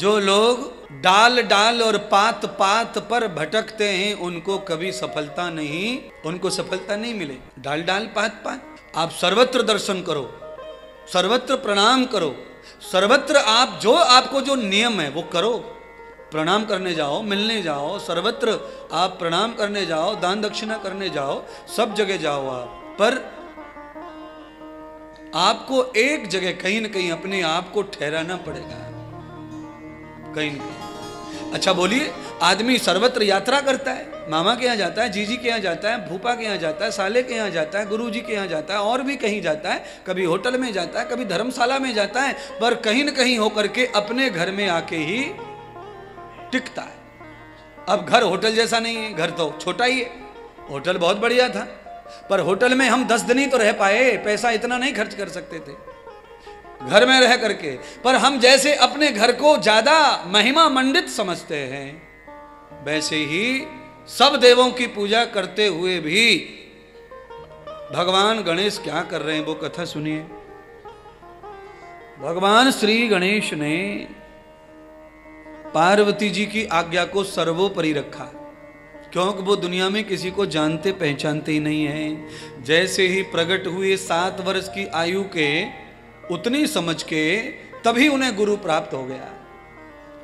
जो लोग डाल डाल और पात पात पर भटकते हैं उनको कभी सफलता नहीं, उनको सफलता नहीं मिले। डाल डाल पात पात, आप सर्वत्र दर्शन करो, सर्वत्र प्रणाम करो, सर्वत्र आप जो आपको जो नियम है वो करो। प्रणाम करने जाओ, मिलने जाओ, सर्वत्र आप प्रणाम करने जाओ, दान दक्षिणा करने जाओ, सब जगह जाओ आप, पर आपको एक जगह कहीं न कहीं अपने आप को ठहराना पड़ेगा, कहीं न कहीं। अच्छा बोलिए, आदमी सर्वत्र यात्रा करता है, मामा के यहाँ जाता है, जीजी के यहाँ जाता है, फूफा के यहाँ जाता है, साले के यहाँ जाता है, गुरुजी के यहाँ जाता है, और भी कहीं जाता है, कभी होटल में जाता है, कभी धर्मशाला में जाता है, पर कहीं न कहीं होकर के अपने घर में आके ही टिकता है। अब घर होटल जैसा नहीं है, घर तो छोटा ही है। होटल बहुत बढ़िया था, पर होटल में हम 10 दिन ही तो रह पाए, पैसा इतना नहीं खर्च कर सकते थे घर में रह करके। पर हम जैसे अपने घर को ज्यादा महिमा मंडित समझते हैं, वैसे ही सब देवों की पूजा करते हुए भी भगवान गणेश क्या कर रहे हैं वो कथा सुनिए। भगवान श्री गणेश ने पार्वती जी की आज्ञा को सर्वोपरि रखा, क्योंकि वो दुनिया में किसी को जानते पहचानते ही नहीं है। जैसे ही प्रकट हुए 7 वर्ष की आयु के, उतनी समझ के तभी उन्हें गुरु प्राप्त हो गया।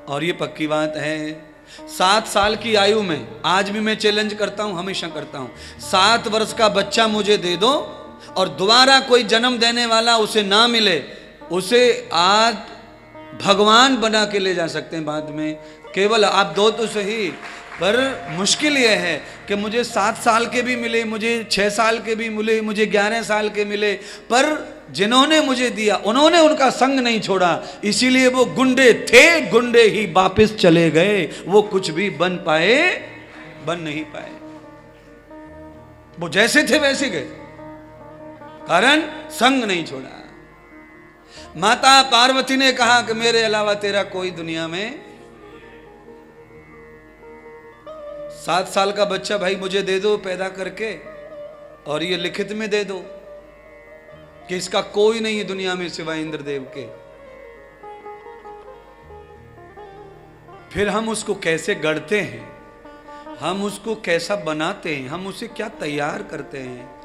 और ये पक्की बात है, 7 साल की आयु में, आज भी मैं चैलेंज करता हूं, हमेशा करता हूं, 7 वर्ष का बच्चा मुझे दे दो और दोबारा कोई जन्म देने वाला उसे ना मिले, उसे आज भगवान बना के ले जा सकते हैं बाद में। केवल आप दो तो सही, पर मुश्किल यह है कि मुझे 7 साल के भी मिले, मुझे 6 साल के भी मिले, मुझे 11 साल के मिले, पर जिन्होंने मुझे दिया उन्होंने उनका संग नहीं छोड़ा, इसीलिए वो गुंडे थे, गुंडे ही वापस चले गए, वो कुछ भी बन पाए, बन नहीं पाए। वो जैसे थे वैसे गए, कारण संग नहीं छोड़ा। माता पार्वती ने कहा कि मेरे अलावा तेरा कोई दुनिया में, 7 साल का बच्चा भाई मुझे दे दो पैदा करके, और ये लिखित में दे दो कि इसका कोई नहीं है दुनिया में सिवाय इंद्रदेव के। फिर हम उसको कैसे गढ़ते हैं, हम उसको कैसा बनाते हैं, हम उसे क्या तैयार करते हैं।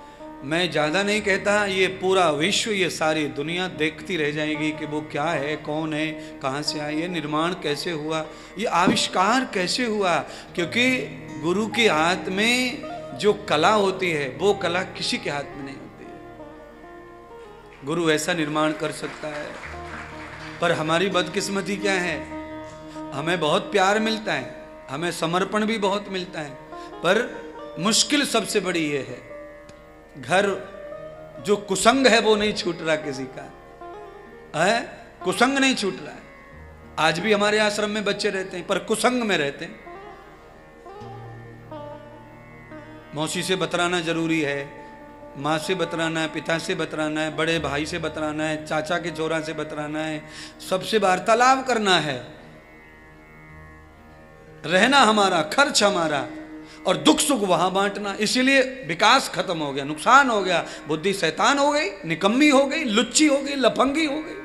मैं ज़्यादा नहीं कहता, ये पूरा विश्व, ये सारी दुनिया देखती रह जाएगी कि वो क्या है, कौन है, कहाँ से आया, ये निर्माण कैसे हुआ, ये आविष्कार कैसे हुआ। क्योंकि गुरु के हाथ में जो कला होती है वो कला किसी के हाथ में नहीं होती है। गुरु ऐसा निर्माण कर सकता है, पर हमारी बदकिस्मती क्या है, हमें बहुत प्यार मिलता है, हमें समर्पण भी बहुत मिलता है, पर मुश्किल सबसे बड़ी ये है, घर जो कुसंग है वो नहीं छूट रहा किसी का है, कुसंग नहीं छूट रहा है। आज भी हमारे आश्रम में बच्चे रहते हैं पर कुसंग में रहते हैं। मौसी से बतराना जरूरी है, माँ से बतराना है, पिता से बतराना है, बड़े भाई से बतराना है, चाचा के छोरा से बतराना है, सबसे वार्तालाप करना है, रहना हमारा, खर्च हमारा, और दुख सुख वहां बांटना। इसीलिए विकास खत्म हो गया, नुकसान हो गया, बुद्धि शैतान हो गई, निकम्मी हो गई, लुच्ची हो गई, लफंगी हो गई।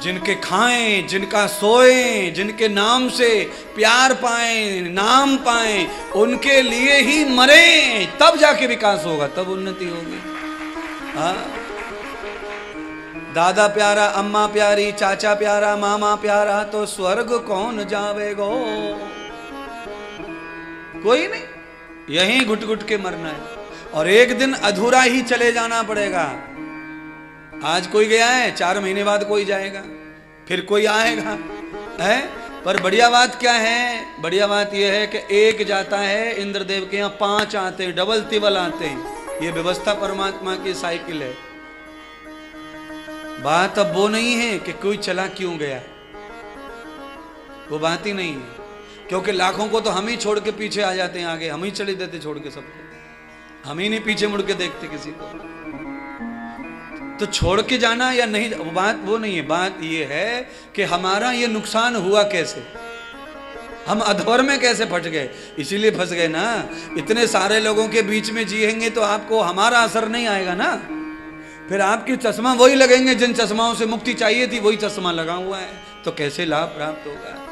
जिनके खाएं, जिनका सोएं, जिनके नाम से प्यार पाएं, नाम पाएं, उनके लिए ही मरें, तब जाके विकास होगा, तब उन्नति होगी। हाँ, दादा प्यारा, अम्मा प्यारी, चाचा प्यारा, मामा प्यारा, तो स्वर्ग कौन जावेगो, कोई नहीं, यहीं घुट घुट के मरना है, और एक दिन अधूरा ही चले जाना पड़ेगा। आज कोई गया है, 4 महीने बाद कोई जाएगा, फिर कोई आएगा, है। पर बढ़िया बात क्या है, बढ़िया बात यह है कि एक जाता है, इंद्रदेव के यहाँ 5 आते हैं, डबल तिबल आते हैं। ये व्यवस्था परमात्मा की साइकिल है। बात अब वो नहीं है कि कोई चला क्यों गया, वो बात ही नहीं है, क्योंकि लाखों को तो हम ही छोड़ के पीछे आ जाते हैं, आगे हम ही चले देते छोड़ के सबको, हम ही नहीं पीछे मुड़ के देखते किसी को। तो छोड़ के जाना या नहीं, बात वो नहीं है, बात ये है कि हमारा ये नुकसान हुआ कैसे, हम अधवर में कैसे फंस गए। इसीलिए फंस गए ना, इतने सारे लोगों के बीच में जिएंगे तो आपको हमारा असर नहीं आएगा ना, फिर आपके चश्मा वही लगेंगे जिन चश्माओं से मुक्ति चाहिए थी, वही चश्मा लगा हुआ है, तो कैसे लाभ प्राप्त होगा।